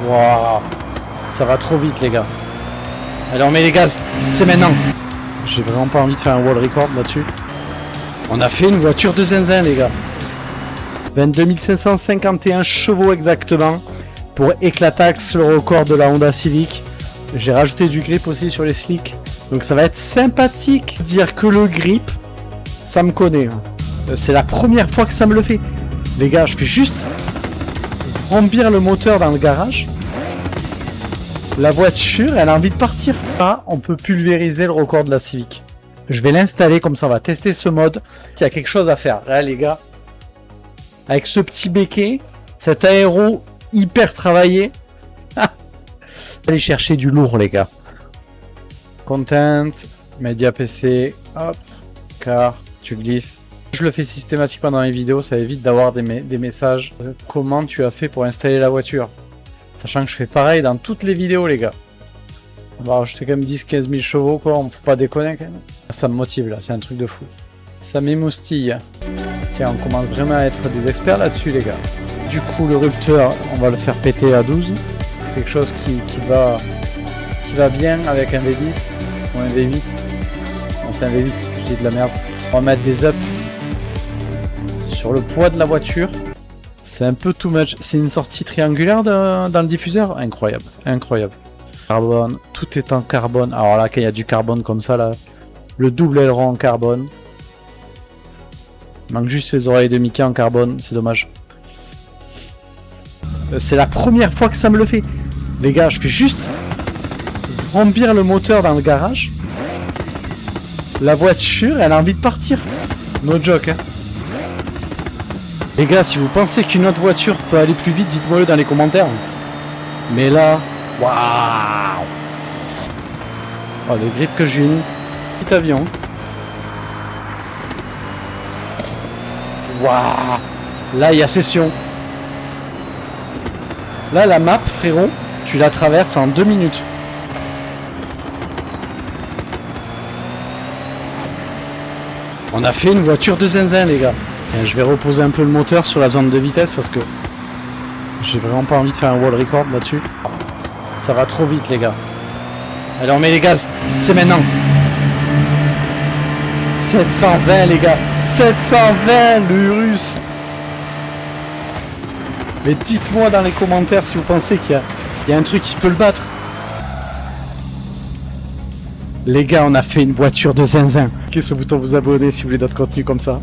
Waouh, ça va trop vite les gars. Allez, on met les gaz, c'est maintenant. J'ai vraiment pas envie de faire un wall record là-dessus. On a fait une voiture de zinzin les gars. 22 551 chevaux exactement pour Éclatax, le record de la Honda Civic. J'ai rajouté du grip aussi sur les slicks, donc ça va être sympathique. Dire que le grip, ça me connaît. C'est la première fois que ça me le fait. Les gars, je fais juste remplir le moteur dans le garage. La voiture, elle a envie de partir. Ah, on peut pulvériser le record de la Civic. Je vais l'installer comme ça, on va tester ce mode. Il y a quelque chose à faire. Là, les gars, avec ce petit béquet, cet aéro hyper travaillé. Allez chercher du lourd, les gars. Content, Media PC, hop, car, tu glisses. Je le fais systématiquement dans les vidéos, ça évite d'avoir des messages. Comment tu as fait pour installer la voiture? Sachant que je fais pareil dans toutes les vidéos, les gars. On va rajouter quand même 10-15 000 chevaux, quoi. On faut pas déconner, quand même. Ça me motive, là. C'est un truc de fou. Ça m'émoustille. Tiens, on commence vraiment à être des experts là-dessus, les gars. Du coup, le rupteur, on va le faire péter à 12. C'est quelque chose qui va bien avec un V10 ou un V8. Non, c'est un V8, je dis de la merde. On va mettre des ups sur le poids de la voiture. C'est un peu too much. C'est une sortie triangulaire dans le diffuseur. Incroyable, incroyable. Carbone, tout est en carbone. Alors là, quand il y a du carbone comme ça, là, le double aileron en carbone. Il manque juste les oreilles de Mickey en carbone, c'est dommage. C'est la première fois que ça me le fait. Les gars, je fais juste remplir le moteur dans le garage. La voiture, elle a envie de partir. No joke, hein. Les gars, si vous pensez qu'une autre voiture peut aller plus vite, dites-moi-le dans les commentaires. Mais là, waouh! Oh, le grip que j'ai mis. Petit avion. Waouh! Là, il y a session. Là, la map, frérot, tu la traverses en 2 minutes. On a fait une voiture de zinzin, les gars. Et je vais reposer un peu le moteur sur la zone de vitesse parce que j'ai vraiment pas envie de faire un wall record là-dessus. Ça va trop vite, les gars. Allez, on met les gaz. C'est maintenant. 720, les gars. 720, l'Urus. Mais dites-moi dans les commentaires si vous pensez qu'il y a un truc qui peut le battre. Les gars, on a fait une voiture de zinzin. Cliquez sur le bouton vous abonner si vous voulez d'autres contenus comme ça.